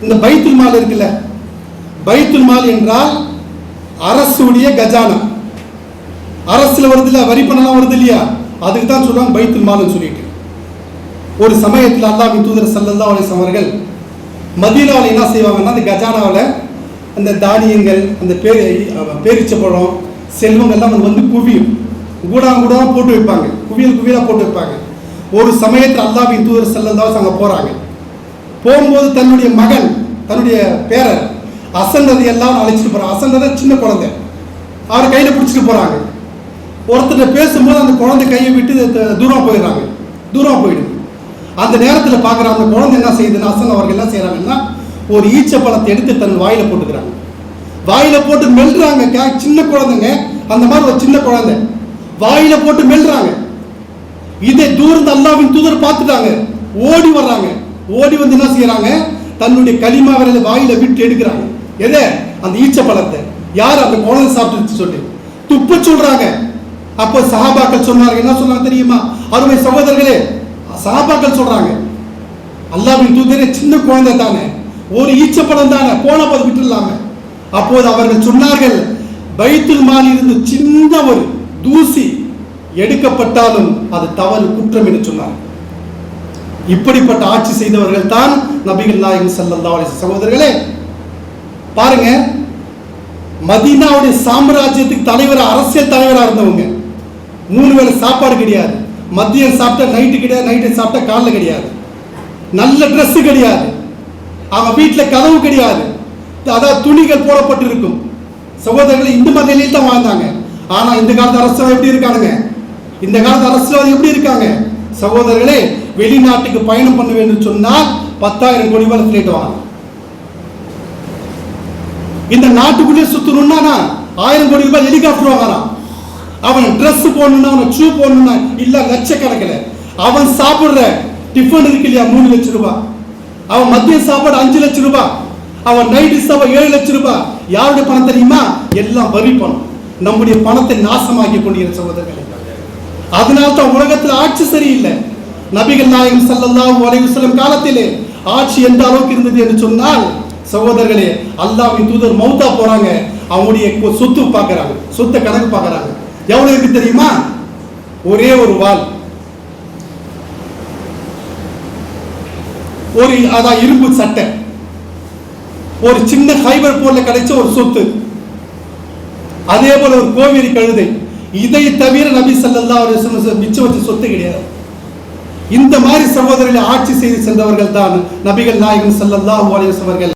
இந்த பைத்துல் மால் இருக்குல்ல, பைத்துல் மால் என்றால் அரசுடைய கஜானா. அரசுல வருது இல்ல, வரி பணம் வருது இல்லையா, அதுக்கு தான் சொல்லுவாங்க பைத்துல் மால்னு சொல்லிட்டு. ஒரு சமயத்தில் அல்லாஹ்வின் தூதர் ஸல்லல்லாஹு அலைஹி வஸல்லம் அவர்கள் மதீனாவில் என்ன செய்வாங்கன்னா, அந்த கஜானாவில் அந்த தானியங்கள், அந்த பேரிச்சப்பழம், செல்வங்கள்லாம் வந்து குவியும், கூடாக போட்டு வைப்பாங்க, குவியலாக போட்டு வைப்பாங்க. ஒரு சமயத்தில் அல்லாஹ்வின் தூதர் ஸல்லல்லாஹு அலைஹி வஸல்லம் அங்கே போகிறாங்க. போகும்போது தன்னுடைய மகன், தன்னுடைய பேரர் அசந்ததை எல்லாம் அழைச்சிட்டு போகிறாங்க. அசந்ததை சின்ன குழந்தை, அவர் கையில் பிடிச்சிட்டு போகிறாங்க. ஒருத்தர் பேசும்போது அந்த குழந்தை கையை விட்டு தூரம் போயிடுது. அந்த நேரத்தில் பார்க்குற அந்த குழந்தை என்ன செய்யுதுன்னா, அசன் அவர்கள் என்ன செய்கிறாங்கன்னா, ஒரு ஈச்சப்பழத்தை எடுத்து தன் வாயில போட்டுக்கிறாங்க. வாயில போட்டு மெல்றாங்க. சின்ன குழந்தைங்க, அந்த மாதிரி ஒரு சின்ன குழந்தை வாயில போட்டு மெல்றாங்க. இதை தூரந்து அல்லாஹ்வின் தூதர் பார்த்துட்டாங்க. ஓடி வர்றாங்க. ஓடி வந்து என்ன செய்யறாங்க, தன்னுடைய கலிமா விரலை வாயில விட்டு எடுக்கிறாங்க. எதை? அந்த ஈச்சப்பழத்தை. யார்? அந்த குழந்தை சாப்பிட்டு சொல்லி துப்ப சொல்றாங்க. அப்போ சஹாபாக்கள் சொன்னாங்க, என்ன சொன்னாங்க தெரியுமா? அருமை சகோதரர்களே, சஹாபாக்கள் சொல்றாங்க, அல்லாஹ்வின் தூதரே, சின்ன குழந்தை தானே, ஒரு ஈச்சப்பழம் தானே, போன போது விட்டுலாம. அப்போது அவர்கள் சொன்னார்கள், பைத்துல் மால் இருந்து சின்ன ஒரு தூசி எடுக்கப்பட்டாலும் அது தவறு, குற்றம் என்று சொன்னார். இப்படிப்பட்ட ஆட்சி செய்தவர்கள் தான் நபிகள் நாயகம் ஸல்லல்லாஹு அலைஹி வஸல்லம். சகோதரர்களே பாருங்க, மதீனாவுடைய சாம்ராஜ்யத்துக்கு தலைவர், அரசியல் தலைவராக இருந்தவங்க. 3 வேளை சாப்பாடு கிடையாது, மதியம் சாப்பிட்டா நைட்டு கிடையாது, நைட்டு சாப்பிட்டா காலைல கிடையாது, நல்ல ட்ரெஸ் கிடையாது, அவங்க வீட்டில் கதவு கிடையாது, அதாவது துணிகள் போடப்பட்டு இருக்கும். சகோதரர்கள் இந்த மாதிரி நிலையில் தான் வாழ்ந்தாங்க. ஆனா இந்த காலத்து அரசியல் எப்படி இருக்கானுங்க? இந்த காலத்து அரசியல் எப்படி இருக்காங்க? சகோதரர்களே, வெளிநாட்டுக்கு பயணம் பண்ண வேண்டும் சொன்னால் 10,000 கோடி ரூபாய் ஃபிளைட் வாங்கலாம். இந்த நாட்டுக்குள்ளே சுத்தணும்னா 1000 கோடி ரூபாய் ஹெலிகாப்டர் வாங்கலாம். அவன் ட்ரெஸ் போடணும்னா, அவன் ஷூ போடணும்னா இல்ல லட்சக்கணக்கில். அவன் சாப்பிடுற டிஃபன் இருக்கு இல்லையா, 3 லட்சம் ரூபாய். அவன் மதிய சாப்பாடு 5 லட்சம் ரூபாய். அவன் நைட்டு சாப்பாடு 7 லட்சம் ரூபாய். யாருடைய பணம் தெரியுமா? எல்லாம் வரி பணம். நம்முடைய பணத்தை நாசமாக்கி கொண்டிருக்கிற சகோதரர்களே, அதனால தான் உலகத்தில் ஆட்சி சரியில்லை. நபிகள் நாயகம் ஸல்லல்லாஹு அலைஹி வஸல்லம் காலத்திலே ஆட்சி எந்த அளவுக்கு இருந்தது என்று சொன்னால், சகோதரர்களே, அல்லாஹ்வின் தூதர் மௌத்தா போறாங்க, அவங்களுடைய சொத்து பார்க்கறாங்க, சொத்தை கணக்கு பார்க்கறாங்க. எவ்வளவு இருக்கு தெரியுமா? ஒரே ஒரு வாள், ஒரு அதான் இரும்பு சட்டை, ஒரு சின்ன ஃபைபர் போர்ல கிடைச்ச ஒரு சொத்து, அதே போல ஒரு கோவேரி கழுதை. இதை தவிர நபி ஸல்லல்லாஹு அலைஹி வஸல்லம் மிச்சம் வச்ச சொத்து கிடையாது. இந்த மாதிரி சகோதரர்களை ஆட்சி செய்து சென்றவர்கள் தான் நபிகள் நாயகம் ஸல்லல்லாஹு அலைஹி வஸல்லம் அவர்கள்.